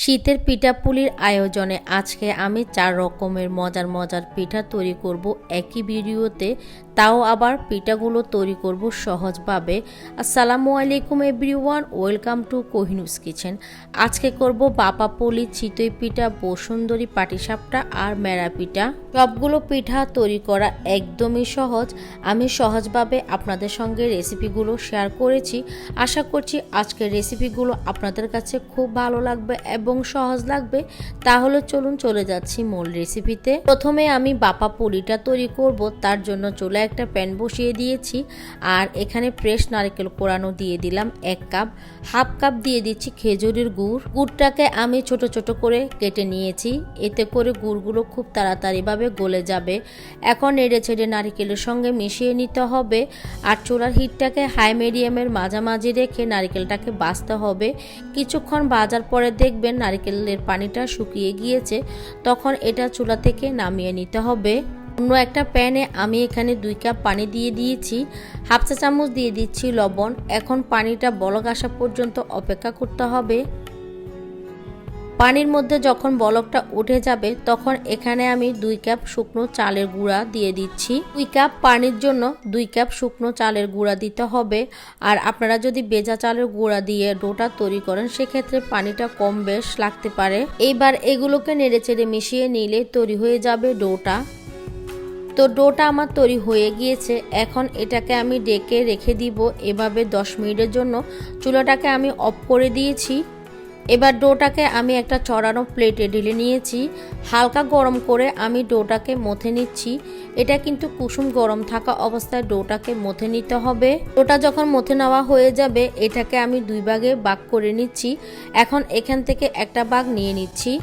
শীতের পিঠাপুলির আয়োজনে আজকে আমি 4 রকমের মজার মজার পিঠা তৈরি করব একই ভিডিওতে, তাও আবার পিঠাগুলো তৈরি করব সহজভাবে। আসসালামু আলাইকুম এভরিওয়ান, ওয়েলকাম টু কোহিনুস কিচেন। আজকে করব বাপাপুলি, চিতই পিঠা, বসুন্ধরী, পাটিসাপটা আর মেরা পিঠা। সবগুলো পিঠা তৈরি করা একদমই সহজ। আমি সহজভাবে আপনাদের সঙ্গে রেসিপিগুলো শেয়ার করেছি। আশা করছি আজকের রেসিপিগুলো আপনাদের কাছে খুব ভালো লাগবে এবং সহজ লাগবে। তাহলে চলুন চলে যাচ্ছি মূল রেসিপিতে। প্রথমে আমি বাপাপুলিটা তৈরি করব, তার জন্য চুলায় একটা প্যান বসিয়ে দিয়েছি আর এখানে ফ্রেশ নারকেল কোড়ানো দিয়ে দিলাম 1 কাপ। হাফ কাপ দিয়ে দিচ্ছি খেজুরের গুড়টাকে আমি ছোট ছোট করে কেটে নিয়েছি, এতে করে গুড়গুলো খুব তাড়াতাড়িভাবে গলে যাবে। এখন নেড়ে ছেড়ে নারকেলের সঙ্গে মিশিয়ে নিতে হবে আর চুলার হিটটাকে হাই মিডিয়ামের মাঝামাঝি রেখে নারকেলটাকে ভাজতে হবে। কিছুক্ষণ ভাজার পরে দেখবেন নারকেলের পানিটা শুকিয়ে গিয়েছে, তখন এটা চুলা থেকে নামিয়ে নিতে হবে। অন্য একটা প্যানে আমি এখানে 2 কাপ পানি দিয়ে দিয়েছি, হাফ চা চামচ দিয়ে দিচ্ছি লবণ। এখন পানিটা বলক আসা পর্যন্ত অপেক্ষা করতে হবে। পানির মধ্যে যখন বলকটা উঠে যাবে তখন এখানে আমি 2 কাপ শুকনো চালের গুঁড়া দিয়ে দিচ্ছি। 2 কাপ পানির জন্য 2 কাপ শুকনো চালের গুঁড়া দিতে হবে। আর আপনারা যদি ভেজা চালের গুঁড়া দিয়ে ডোটা তৈরি করেন সেক্ষেত্রে পানিটা কম বেশ লাগতে পারে। এইবার এগুলোকে নেড়েচেড়ে মিশিয়ে নিলে তৈরি হয়ে যাবে ডোটা। তো ডোটা আমার তৈরি হয়ে গিয়েছে। এখন এটাকে আমি ডেকে রেখে দিব এভাবে 10 মিনিটের জন্য। চুলাটাকে আমি অফ করে দিয়েছি। এবার ডোটাকে আমি একটা চড়ানো প্লেটে ঢেলে নিয়েছি। হালকা গরম করে আমি ডোটাকে মথে নিচ্ছি। এটা কিন্তু কুসুম গরম থাকা অবস্থায় ডোটাকে মথে নিতে হবে। ডোটা যখন মথে নেওয়া হয়ে যাবে এটাকে আমি 2 ভাগে ভাগ করে নিচ্ছি। এখন এখান থেকে একটা ভাগ নিয়ে নিচ্ছি।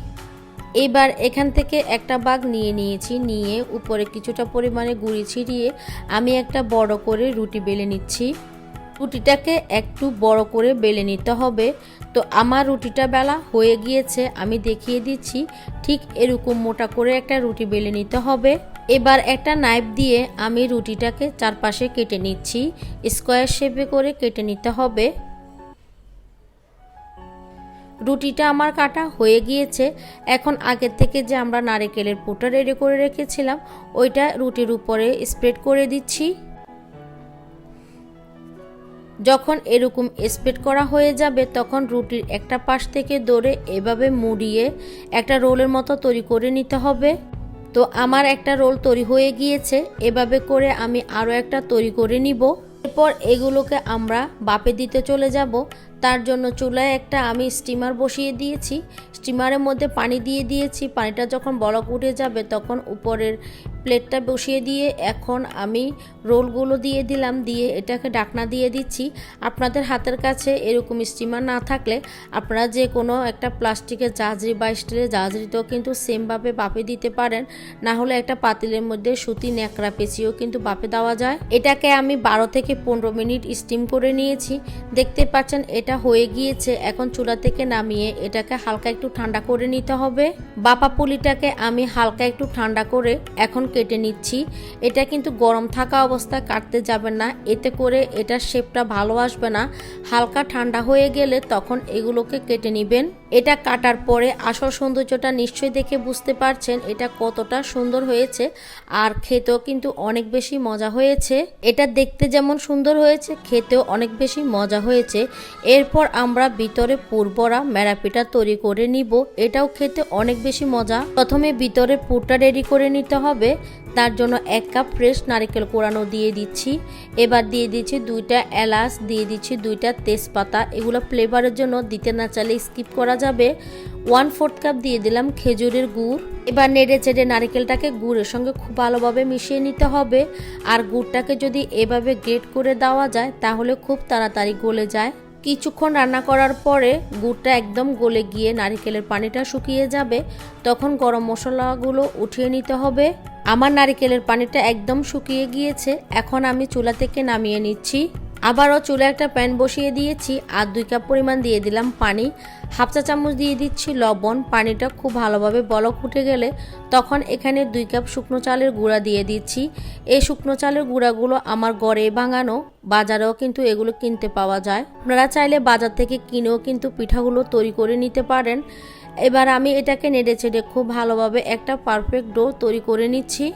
এবার এখান থেকে একটা ভাগ নিয়ে উপরে কিছুটা পরিমাণে গুঁড়ি ছিটিয়ে আমি একটা বড় করে রুটি বেলে নিচ্ছি। রুটিটাকে একটু বড় করে বেলে নিতে হবে। তো আমার রুটিটা বেলা হয়ে গিয়েছে, আমি দেখিয়ে দিচ্ছি। ঠিক এরকম মোটা করে একটা রুটি বেলে নিতে হবে। এবার একটা নাইফ দিয়ে আমি রুটিটাকে চারপাশে কেটে নিচ্ছি, স্কোয়ার শেপে করে কেটে নিতে হবে। রুটিটা আমার কাটা হয়ে গিয়েছে। এখন আগের থেকে যে আমরা নারকেলের পুরটা রেডি করে রেখেছিলাম ওইটা রুটির উপরে স্প্রেড করে দিচ্ছি। যখন এরকম স্প্রেড করা হয়ে যাবে তখন রুটির একটা পাশ থেকে ধরে এভাবে মুড়িয়ে একটা রোলের মতো তৈরি করে নিতে হবে। তো আমার একটা রোল তৈরি হয়ে গিয়েছে। এভাবে করে আমি আরও একটা তৈরি করে নিব। এরপর এগুলোকে আমরা ভাপে দিতে চলে যাব। তার জন্য চুলায় একটা আমি স্টিমার বসিয়ে দিয়েছি। স্টিমারের মধ্যে পানি দিয়ে দিয়েছি। পানিটা যখন বলক উঠে যাবে তখন উপরের প্লেটটা বসিয়ে দিয়ে এখন আমি রোলগুলো দিয়ে দিলাম, দিয়ে এটাকে ঢাকনা দিয়ে দিচ্ছি। আপনাদের হাতের কাছে এরকম স্টিমার না থাকলে আপনারা যে কোনো একটা প্লাস্টিকের জাজরি বা স্টিলের জাজরিতেও কিন্তু সেমভাবে ভাপে দিতে পারেন। না হলে একটা পাতিলের মধ্যে সুতি ন্যাকড়া পেঁচিয়েও কিন্তু ভাপে দেওয়া যায়। এটাকে আমি 12 থেকে 15 মিনিট স্টিম করে নিয়েছি। দেখতে পাচ্ছেন এটা হয়ে গিয়েছে। এখন চুলা থেকে নামিয়ে এটাকে হালকা একটু ঠান্ডা করে নিতে হবে। বাপাপুলিটাকে আমি হালকা একটু ঠান্ডা করে এখন কেটে নিচ্ছি। এটা কিন্তু গরম থাকা অবস্থায় কাটতে যাবেন না, এতে করে এটার শেপটা ভালো আসবে না। হালকা ঠান্ডা হয়ে গেলে তখন এগুলোকে কেটে নেবেন। এটা কাটার পরে আসল সৌন্দর্যটা নিশ্চয়ই দেখে বুঝতে পারছেন এটা কতটা সুন্দর হয়েছে আর খেতেও কিন্তু অনেক বেশি মজা হয়েছে। এটা দেখতে যেমন সুন্দর হয়েছে খেতেও অনেক বেশি মজা হয়েছে। এরপর আমরা ভিতরে পুর ভরা মেরা পিঠা তৈরি করে নিব। এটাও খেতে অনেক বেশি মজা। প্রথমে ভিতরে পুরটা রেডি করে নিতে হবে। তার জন্য 1 কাপ ফ্রেশ নারকেল কোড়ানো দিয়ে দিচ্ছি। এবার দিয়ে দিচ্ছি 2টা এলাচ, দিয়ে দিচ্ছি 2টা তেজপাতা। এগুলো ফ্লেভারের জন্য দিতে না চাইলে স্কিপ করা যাবে। 1/4 কাপ দিয়ে দিলাম খেজুরের গুড়। এবার নেড়ে চেড়ে নারকেলটাকে গুড়ের সঙ্গে খুব ভালোভাবে মিশিয়ে নিতে হবে। আর গুড়টাকে যদি এভাবে গ্রেট করে দেওয়া যায় তাহলে খুব তাড়াতাড়ি গলে যায়। কিছুক্ষণ রান্না করার পরে গুড়টা একদম গলে গিয়ে নারকেলের পানিটা শুকিয়ে যাবে, তখন গরম মশলাগুলো উঠিয়ে নিতে হবে। আমার নারকেলের পানিটা একদম শুকিয়ে গিয়েছে। এখন আমি চুলা থেকে নামিয়ে নিচ্ছি। আবারও চুলে একটা প্যান বসিয়ে দিয়েছি আর 2 কাপ পরিমাণ দিয়ে দিলাম পানি। হাফ চা চামচ দিয়ে দিচ্ছি লবণ। পানিটা খুব ভালোভাবে বলক উঠে গেলে তখন এখানে 2 কাপ শুকনো চালের গুঁড়া দিয়ে দিচ্ছি। এই শুকনো চালের গুঁড়াগুলো আমার ঘরে বানানো, বাজারেও কিন্তু এগুলো কিনতে পাওয়া যায়। আপনারা চাইলে বাজার থেকে কিনেও কিন্তু পিঠাগুলো তৈরি করে নিতে পারেন। এবার আমি এটাকে নেড়ে চেড়ে খুব ভালোভাবে একটা পারফেক্ট ডো তৈরি করে নিচ্ছি।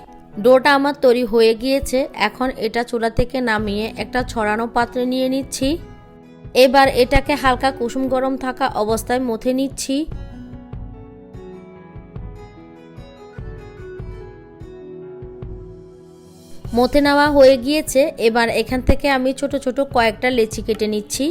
ডোটা আমার তৈরি হয়ে গিয়েছে। এখন এটা চুলা থেকে নামিয়ে একটা ছড়ানো পাত্রে নিয়ে নিচ্ছি। এবার এটাকে হালকা কুসুম গরম থাকা অবস্থায় মথে নিচ্ছি। মথে নেওয়া হয়ে গিয়েছে। এবার এখান থেকে আমি ছোট ছোট কয়েকটা লেচি কেটে নিচ্ছি।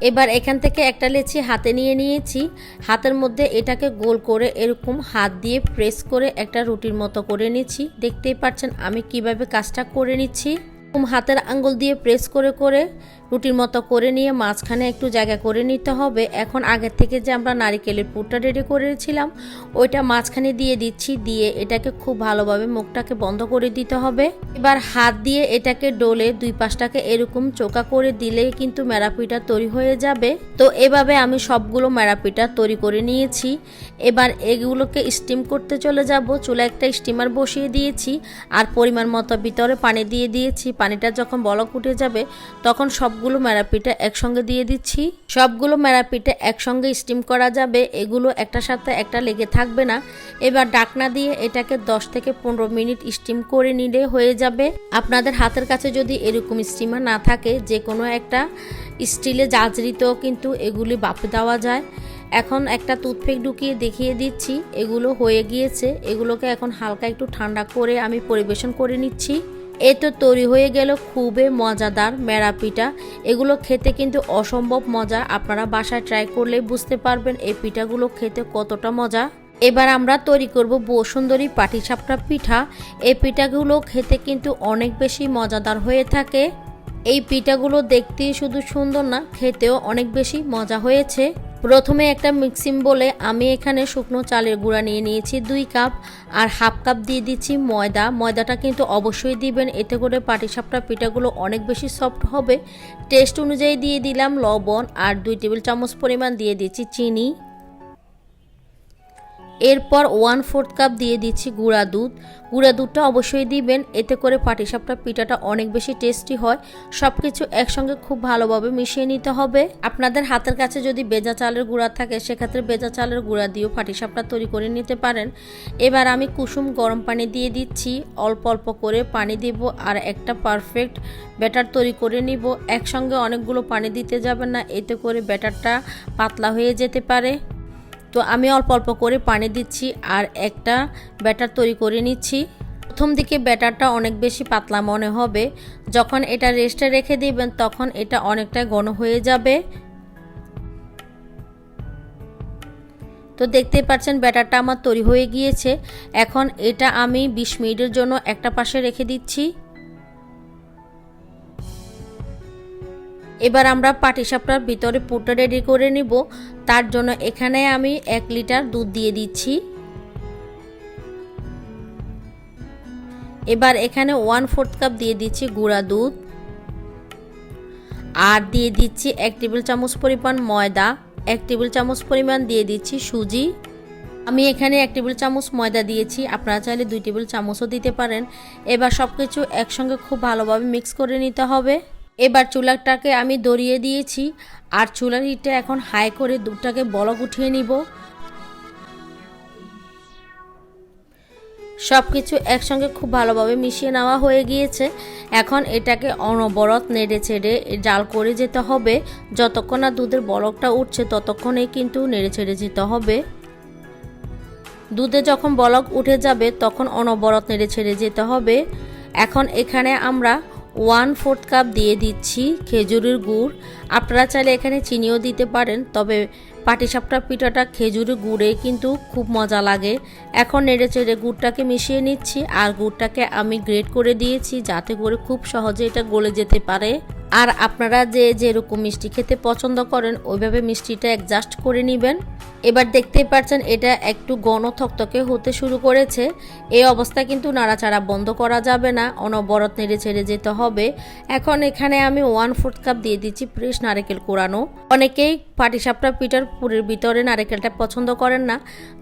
এবার এখান থেকে একটা লেচি হাতে নিয়ে নিয়েছি। হাতের মধ্যে এটাকে গোল করে এরকম হাত দিয়ে প্রেস করে একটা রুটির মতো করে নিচ্ছি। দেখতেই পাচ্ছেন আমি কিভাবে কাজটা করে নিচ্ছি। হাতের আঙ্গুল দিয়ে প্রেস করে করে রুটির মতো করে নিয়ে মাঝখানে একটু জায়গা করে নিতে হবে। এখন আগের থেকে যে আমরা নারকেলের পুরটা রেডি করেছিলাম ওইটা মাঝখানে দিয়ে দিচ্ছি। দিয়ে এটাকে খুব ভালোভাবে মুখটাকে বন্ধ করে দিতে হবে। এবার হাত দিয়ে এটাকে ডলে দুই পাশটাকে এরকম চোকা করে দিলে কিন্তু মেরাপিটা তৈরি হয়ে যাবে। তো এভাবে আমি সবগুলো মেরাপিটা তৈরি করে নিয়েছি। এবার এগুলোকে স্টিম করতে চলে যাব। চুলা একটা স্টিমার বসিয়ে দিয়েছি আর পরিমাণ মতো ভিতরে পানি দিয়ে দিয়েছি। পানিটা যখন বলক উঠে যাবে তখন সবগুলো মেরাপিটা একসঙ্গে দিয়ে দিচ্ছি। সবগুলো মেরাপিটা একসঙ্গে স্টিম করা যাবে, এগুলো একটার সাথে একটা লেগে থাকবে না। এবার ঢাকনা দিয়ে এটাকে 10 থেকে 15 মিনিট স্টিম করে নিলে হয়ে যাবে। আপনাদের হাতের কাছে যদি এরকম স্টিমার না থাকে যে কোনো একটা স্টিলে জাজরিতেও কিন্তু এগুলি বাপে দেওয়া যায়। এখন একটা টুথপিক ঢুকিয়ে দেখিয়ে দিচ্ছি এগুলো হয়ে গিয়েছে। এগুলোকে এখন হালকা একটু ঠান্ডা করে আমি পরিবেশন করে নিচ্ছি। এই তো তৈরি হয়ে গেল খুবই মজাদার মেরাপিঠা। এগুলো খেতে কিন্তু অসম্ভব মজা। আপনারা বাসায় ট্রাই করলে বুঝতে পারবেন এই পিঠাগুলো খেতে কতটা মজা। এবার আমরা তৈরি করব বসুন্ধরী পাটিসাপটা পিঠা। এই পিঠাগুলো খেতে কিন্তু অনেক বেশি মজাদার হয়ে থাকে। এই পিঠাগুলো দেখতে শুধু সুন্দর না, খেতেও অনেক বেশি মজা হয়েছে। প্রথমে একটা মিক্সিং বলে আমি এখানে শুকনো চালের গুঁড়া নিয়ে নিয়েছি 2 কাপ আর হাফ কাপ দিয়ে দিচ্ছি ময়দা। ময়দাটা কিন্তু অবশ্যই দিবেন, এতে করে পাটিসাপটা পিঠাগুলো অনেক বেশি সফট হবে। টেস্ট অনুযায়ী দিয়ে দিলাম লবণ আর 2 টেবিল চামচ পরিমাণ দিয়ে দিচ্ছি চিনি। এরপর 1/4 কাপ দিয়ে দিচ্ছি গুঁড়া দুধ। গুঁড়া দুধটা অবশ্যই দিবেন, এতে করে পাটিসাপটা পিঠাটা অনেক বেশি টেস্টি হয়। সব কিছু একসঙ্গে খুব ভালোভাবে মিশিয়ে নিতে হবে। আপনাদের হাতের কাছে যদি ভেজা চালের গুঁড়া থাকে সেক্ষেত্রে ভেজা চালের গুঁড়া দিয়েও পাটিসাপটা তৈরি করে নিতে পারেন। এবার আমি কুসুম গরম পানি দিয়ে দিচ্ছি, অল্প অল্প করে পানি দিব আর একটা পারফেক্ট ব্যাটার তৈরি করে নিব। একসঙ্গে অনেকগুলো পানি দিতে যাবেন না, এতে করে ব্যাটারটা পাতলা হয়ে যেতে পারে। তো আমি অল্প অল্প করে পানি দিচ্ছি আর একটা ব্যাটার তৈরি করে নিচ্ছি। প্রথম দিকে ব্যাটারটা অনেক বেশি পাতলা মনে হবে, যখন এটা রেস্টে রেখে দিবেন তখন এটা অনেকটা ঘন হয়ে যাবে। তো দেখতেই পাচ্ছেন ব্যাটারটা আমার তৈরি হয়ে গিয়েছে। এখন এটা আমি 20 মিনিটের জন্য একটা পাশে রেখে দিচ্ছি। এবার আমরা পাটিসাপটার ভিতরে পুরটা রেডি করে নিব। তার জন্য এখানে আমি 1 লিটার দুধ দিয়ে দিচ্ছি। এবার এখানে 1/4 কাপ দিয়ে দিচ্ছি গুঁড়া দুধ আর দিয়ে দিচ্ছি 1 টেবিল চামচ পরিমাণ ময়দা, 1 টেবিল চামচ পরিমাণ দিয়ে দিচ্ছি সুজি। আমি এখানে 1 টেবিল চামচ ময়দা দিয়েছি, আপনারা চাইলে 2 টেবিল চামচও দিতে পারেন। এবার সবকিছু একসঙ্গে খুব ভালোভাবে মিক্স করে নিতে হবে। এবার চুলাটাকে আমি ধরিয়ে দিয়েছি আর চুলার হিটটা এখন হাই করে দুধটাকে বলক উঠিয়ে নিব। সব কিছু একসঙ্গে খুব ভালোভাবে মিশিয়ে নেওয়া হয়ে গিয়েছে। এখন এটাকে অনবরত নেড়ে ছেড়ে জাল করে যেতে হবে। যতক্ষণ না দুধের বলকটা উঠছে ততক্ষণে কিন্তু নেড়ে ছেড়ে যেতে হবে। দুধে যখন বলক উঠে যাবে তখন অনবরত নেড়ে ছেড়ে যেতে হবে। এখন এখানে আমরা 1/4 কাপ দিয়ে দিচ্ছি খেজুরের গুড়। আপনারা চাইলে এখানে চিনিও দিতে পারেন, তবে পাটিসাপটা পিঠাটা খেজুরের গুড়ে কিন্তু খুব মজা লাগে। এখন নেড়ে চেড়ে গুড়টাকে মিশিয়ে নিচ্ছি আর গুড়টাকে আমি গ্রেট করে দিয়েছি যাতে করে খুব সহজে এটা গলে যেতে পারে। আর আপনারা যে যেরকম মিষ্টি খেতে পছন্দ করেন ওইভাবে মিষ্টিটা অ্যাডজাস্ট করে নেবেন। এবার দেখতেই পাচ্ছেন এটা একটু ঘন থকথকে হতে শুরু করেছে। এই অবস্থায় কিন্তু নাড়াচাড়া বন্ধ করা যাবে না, অনবরত নেড়ে ছেড়ে যেতে হবে। এখন এখানে আমি 1/4 কাপ দিয়ে দিচ্ছি ফ্রেশ নারকেল কোড়ানো। অনেকেই পাটিসাপটা পিঠার পুরের ভিতরে নারকেলটা পছন্দ করেন না।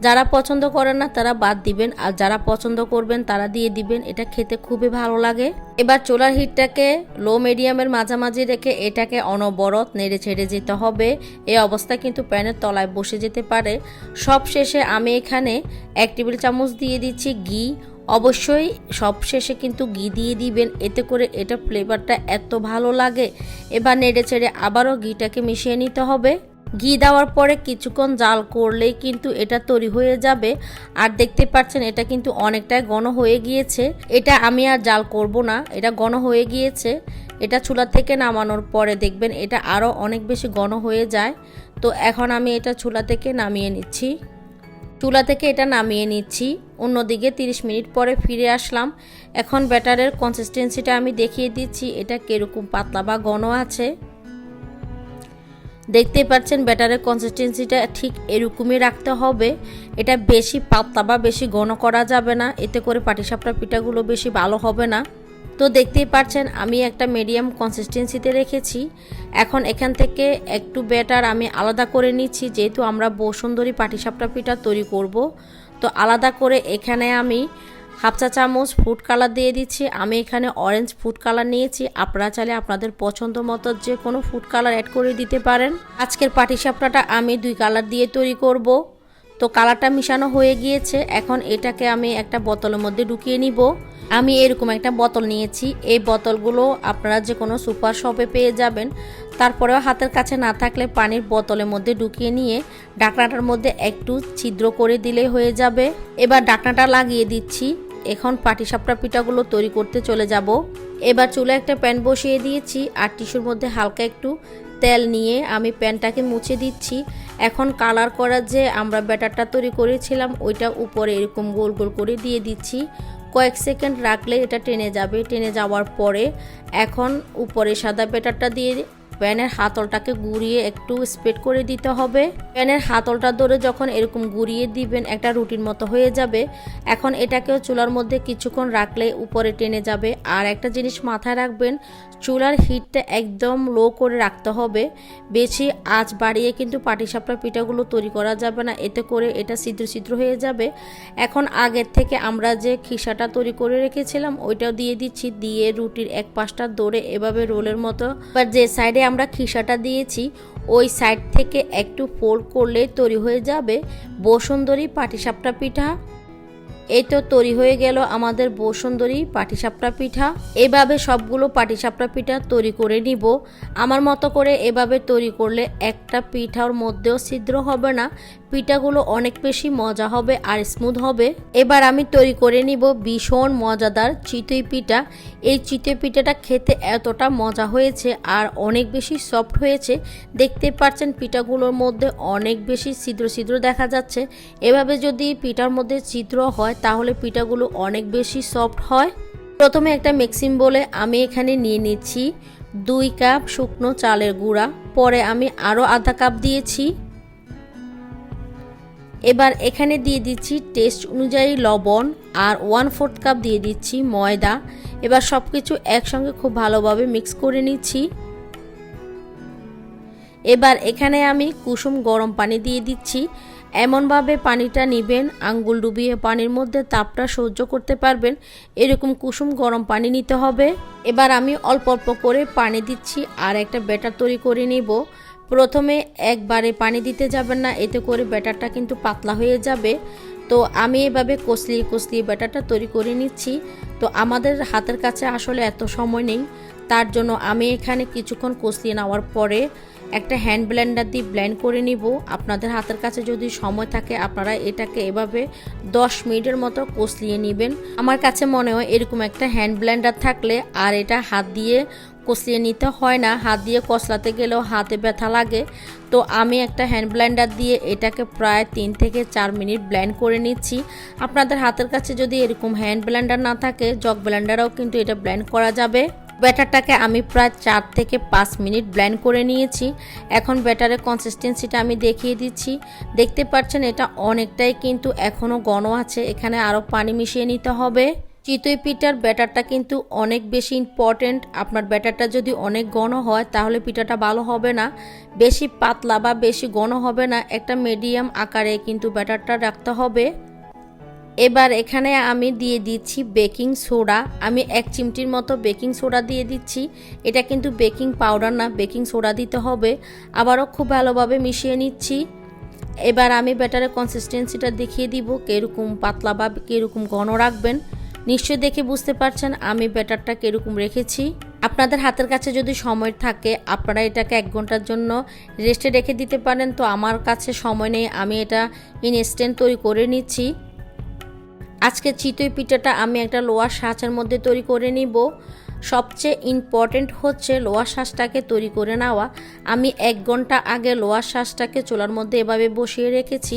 যারা পছন্দ করেন না তারা বাদ দিবেন, আর যারা পছন্দ করবেন তারা দিয়ে দিবেন। এটা খেতে খুবই ভালো লাগে। এবার চুলার হিটটাকে লো মিডিয়ামের মাঝামাঝি রেখে এটাকে অনবরত নেড়ে ছেড়ে যেতে হবে। এই অবস্থা কিন্তু প্যানের তলায় বসে যেতে পারে। সব শেষে আমি এখানে 1 টেবিল চামচ দিয়ে দিচ্ছি ঘি। অবশ্যই সব শেষে কিন্তু ঘি দিয়ে দিবেন, এতে করে এটা ফ্লেভারটা এত ভালো লাগে। এবার নেড়ে চেড়ে আবারও ঘিটাকে মিশিয়ে নিতে হবে। ঘি দেওয়ার পরে কিছুক্ষণ জাল করলেই কিন্তু এটা তৈরি হয়ে যাবে। আর দেখতে পাচ্ছেন এটা কিন্তু অনেকটাই ঘন হয়ে গিয়েছে। এটা আমি আর জাল করব না, এটা ঘন হয়ে গিয়েছে। এটা চুলা থেকে নামানোর পরে দেখবেন এটা আরও অনেক বেশি ঘন হয়ে যায়। তো এখন আমি এটা চুলা থেকে নামিয়ে নিচ্ছি। অন্যদিকে 30 মিনিট পরে ফিরে আসলাম। এখন ব্যাটারের কনসিস্টেন্সিটা আমি দেখিয়ে দিচ্ছি এটা কিরকম পাতলা বা ঘন আছে। দেখতেই পাচ্ছেন ব্যাটারের কনসিস্টেন্সিটা ঠিক এরকমই রাখতে হবে। এটা বেশি পাতলা বা বেশি ঘন করা যাবে না, এতে করে পাটিসাপটা পিঠাগুলো বেশি ভালো হবে না। তো দেখতেই পাচ্ছেন আমি একটা মিডিয়াম কনসিস্টেন্সিতে রেখেছি। এখন এখান থেকে একটু ব্যাটার আমি আলাদা করে নিচ্ছি, যেহেতু আমরা বসুন্ধরী পাটিসাপটা পিঠা তৈরি করব। তো আলাদা করে এখানে আমি 1/2 চা চামচ ফুড কালার দিয়ে দিচ্ছি। আমি এখানে অরেঞ্জ ফুড কালার নিয়েছি, আপনারা চাইলে আপনাদের পছন্দ মতো যে কোনো ফুড কালার অ্যাড করে দিতে পারেন। আজকের পাটিসাপটাটা আমি 2 কালার দিয়ে তৈরি করব। তো কালারটা মিশানো হয়ে গিয়েছে। এখন এটাকে আমি একটা বোতলের মধ্যে ঢুকিয়ে নিব। আমি এরকম একটা বোতল নিয়েছি। এই বোতলগুলো আপনারা যে কোনো সুপার শপে পেয়ে যাবেন। তারপরেও হাতের কাছে না থাকলে পানির বোতলের মধ্যে ঢুকিয়ে নিয়ে ঢাকনাটার মধ্যে একটু ছিদ্র করে দিলেই হয়ে যাবে। এবার ঢাকনাটা লাগিয়ে দিচ্ছি। এখন পাটিসাপটা পিঠাগুলো তৈরি করতে চলে যাব। এবার চুলায় একটা প্যান বসিয়ে দিয়েছি, আর টিস্যুর মধ্যে হালকা একটু তেল নিয়ে আমি প্যানটাকে মুছে দিচ্ছি। এখন কালার করার যে আমরা ব্যাটারটা তৈরি করেছিলাম ওইটা উপরে এরকম গোল গোল করে দিয়ে দিচ্ছি। কয়েক সেকেন্ড রাখলে এটা টেনে যাবে। টেনে যাওয়ার পরে এখন উপরে সাদা ব্যাটারটা দিয়ে প্যানের হাতলটাকে ঘুরিয়ে একটু স্প্রেড করে দিতে হবে। প্যানের হাতলটা ধরে যখন এরকম ঘুরিয়ে দিবেন একটা রুটির মতো হয়ে যাবে। এখন এটাকেও চুলার মধ্যে কিছুক্ষণ রাখলে উপরে টেনে যাবে। আর একটা জিনিস মাথায় রাখবেন, চুলার হিটটা একদম লো করে রাখতে হবে। বেশি আঁচ বাড়িয়ে কিন্তু পাটিসাপটা পিঠাগুলো তৈরি করা যাবে না, এতে করে এটা ছিদ্র ছিদ্র হয়ে যাবে। এখন আগের থেকে আমরা যে খিসাটা তৈরি করে রেখেছিলাম ওইটাও দিয়ে দিচ্ছি। দিয়ে রুটির এক পাশটা ধরে এভাবে রোলের মতো, এবার যে সাইডে আমরা খিসাটা দিয়েছি ওই সাইড থেকে একটু ফোল্ড করলে তৈরি হয়ে যাবে বসুন্ধরী পাটিসাপটা পিঠা। এই তো তৈরি হয়ে গেল আমাদের বসুন্ধরী পাটিসাপটা পিঠা। এভাবে সবগুলো পাটিসাপটা পিঠা তৈরি করে নিব। আমার মতো করে এভাবে তৈরি করলে একটা পিঠার মধ্যেও ছিদ্র হবে না, পিঠাগুলো অনেক বেশি মজা হবে আর স্মুথ হবে। এবার আমি তৈরি করে নিব ভীষণ মজাদার চিতই পিঠা। এই চিতই পিঠাটা খেতে এতটা মজা হয়েছে আর অনেক বেশি সফট হয়েছে। দেখতে পাচ্ছেন পিঠাগুলোর মধ্যে অনেক বেশি ছিদ্র ছিদ্র দেখা যাচ্ছে। এভাবে যদি পিঠার মধ্যে ছিদ্র হয় তাহলে পিঠাগুলো অনেক বেশি সফট হয়। প্রথমে একটা মিক্সিং বলে আমি এখানে নিয়ে নিচ্ছি 2 কাপ শুকনো চালের গুঁড়া, পরে আমি আরও আধা কাপ দিয়েছি। এবার এখানে দিয়ে দিচ্ছি টেস্ট অনুযায়ী লবণ আর 1/4 কাপ দিয়ে দিচ্ছি ময়দা। এবার সব কিছু একসঙ্গে খুব ভালোভাবে মিক্স করে নিচ্ছি। এবার এখানে আমি কুসুম গরম পানি দিয়ে দিচ্ছি। এমনভাবে পানিটা নেবেন আঙ্গুল ডুবিয়ে পানির মধ্যে তাপটা সহ্য করতে পারবেন, এরকম কুসুম গরম পানি নিতে হবে। এবার আমি অল্প অল্প করে পানি দিচ্ছি আর একটা ব্যাটার তৈরি করে নিব। প্রথমে একবারে পানি দিতে যাবেন না, এতে করে ব্যাটারটা কিন্তু পাতলা হয়ে যাবে। তো আমি এভাবে কষলিয়ে কষলিয়ে ব্যাটারটা তৈরি করে নিচ্ছি। তো আমাদের হাতের কাছে আসলে এত সময় নেই, তার জন্য আমি এখানে কিছুক্ষণ কষলিয়ে নেওয়ার পরে একটা হ্যান্ড ব্লেন্ডার দিয়ে ব্লেন্ড করে নিব। আপনাদের হাতের কাছে যদি সময় থাকে আপনারা এটাকে এভাবে 10 মিনিটের মতো কষলিয়ে নেবেন। আমার কাছে মনে হয় এরকম একটা হ্যান্ড ব্লেন্ডার থাকলে আর এটা হাত দিয়ে কষলিয়ে নিতে হয় না, হাত দিয়ে কষলাতে গেলেও হাতে ব্যথা লাগে। তো আমি একটা হ্যান্ড ব্লেন্ডার দিয়ে এটাকে প্রায় 3 থেকে 4 মিনিট ব্লেন্ড করে নিচ্ছি। আপনাদের হাতের কাছে যদি এরকম হ্যান্ড ব্লেন্ডার না থাকে জগ ব্লেন্ডারও কিন্তু এটা ব্লেন্ড করা যাবে। ব্যাটারটাকে আমি প্রায় 4 থেকে 5 মিনিট ব্লেন্ড করে নিয়েছি। এখন ব্যাটারের কনসিস্টেন্সিটা আমি দেখিয়ে দিচ্ছি। দেখতে পাচ্ছেন এটা অনেকটাই কিন্তু এখনও ঘন আছে, এখানে আরও পানি মিশিয়ে নিতে হবে। চিতই পিঠার ব্যাটারটা কিন্তু অনেক বেশি ইম্পর্ট্যান্ট। আপনার ব্যাটারটা যদি অনেক ঘন হয় তাহলে পিঠাটা ভালো হবে না, বেশি পাতলা বা বেশি ঘন হবে না, একটা মিডিয়াম আকারে কিন্তু ব্যাটারটা রাখতে হবে। এবার এখানে আমি দিয়ে দিচ্ছি বেকিং সোডা। আমি 1 চিমটির মতো বেকিং সোডা দিয়ে দিচ্ছি। এটা কিন্তু বেকিং পাউডার না, বেকিং সোডা দিতে হবে। আবারও খুব ভালোভাবে মিশিয়ে নিচ্ছি। এবার আমি ব্যাটারের কনসিস্টেন্সিটা দেখিয়ে দিব, কীরকম পাতলা বা কীরকম ঘন রাখবেন। নিশ্চয়ই দেখে বুঝতে পারছেন আমি ব্যাটারটা কীরকম রেখেছি। আপনাদের হাতের কাছে যদি সময় থাকে আপনারা এটাকে 1 ঘন্টার জন্য রেস্টে রেখে দিতে পারেন। তো আমার কাছে সময় নেই, আমি এটা ইনস্ট্যান্ট তৈরি করে নিচ্ছি। আজকে চিতই পিঠাটা আমি একটা লোহার সাঁচের মধ্যে তৈরি করে নিব। সবচেয়ে ইম্পর্টেন্ট হচ্ছে লোহার শাঁসটাকে তৈরি করে নেওয়া। আমি 1 ঘন্টা আগে লোহার শাঁসটাকে চুলার মধ্যে এভাবে বসিয়ে রেখেছি।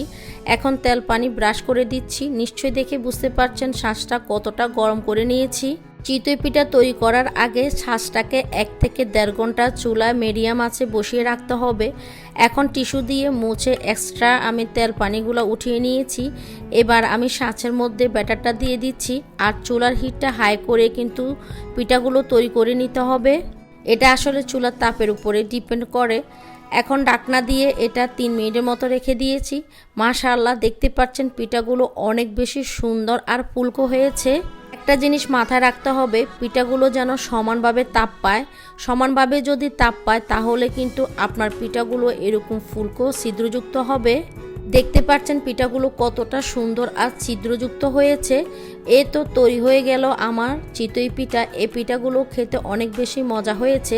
এখন তেল পানি ব্রাশ করে দিচ্ছি। নিশ্চয়ই দেখে বুঝতে পারছেন শাঁসটা কতটা গরম করে নিয়েছি। চিতই পিঠা তৈরি করার আগে শাঁসটাকে 1 থেকে 1.5 ঘন্টা চুলায় মিডিয়াম আঁচে বসিয়ে রাখতে হবে। এখন টিস্যু দিয়ে মুছে এক্সট্রা আমি তেল পানিগুলো উঠিয়ে নিয়েছি। এবার আমি শাঁসের মধ্যে ব্যাটারটা দিয়ে দিচ্ছি আর চুলার হিটটা হাই করে কিন্তু পিঠাগুলো তৈরি করে নিতে হবে। এটা আসলে চুলার তাপের উপরে ডিপেন্ড করে। এখন ঢাকনা দিয়ে এটা 3 মিনিটের মতো রেখে দিয়েছি। মাশাআল্লাহ, দেখতে পাচ্ছেন পিঠাগুলো অনেক বেশি সুন্দর আর ফুলকো হয়েছে। একটা জিনিস মাথায় রাখতে হবে, পিঠাগুলো যেন সমানভাবে তাপ পায়। সমানভাবে যদি তাপ পায় তাহলে কিন্তু আপনার পিঠাগুলো এরকম ফুলকো ছিদ্রযুক্ত হবে। দেখতে পাচ্ছেন পিঠাগুলো কতটা সুন্দর আর ছিদ্রযুক্ত হয়েছে। এ তো তৈরি হয়ে গেল আমার চিতই পিঠা। এই পিঠাগুলো খেতে অনেক বেশি মজা হয়েছে।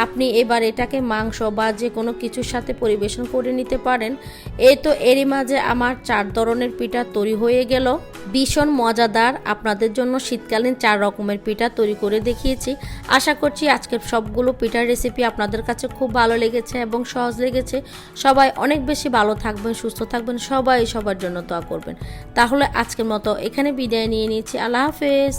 আপনি এবার এটাকে মাংস বা যে কোনো কিছুর সাথে পরিবেশন করে নিতে পারেন। এই তো এরই মাঝে আমার 4 ধরনের পিঠা তৈরি হয়ে গেল। ভীষণ মজাদার। আপনাদের জন্য শীতকালীন 4 রকমের পিঠা তৈরি করে দেখিয়েছি। আশা করছি আজকের সবগুলো পিঠার রেসিপি আপনাদের কাছে খুব ভালো লেগেছে এবং সহজ লেগেছে। সবাই অনেক বেশি ভালো থাকবেন, সুস্থ থাকবেন, সবাই সবার জন্য দোয়া করবেন। তাহলে আজকের মতো এখানে বিদায় নিয়ে নিচ্ছি। আল্লাহ হাফেজ।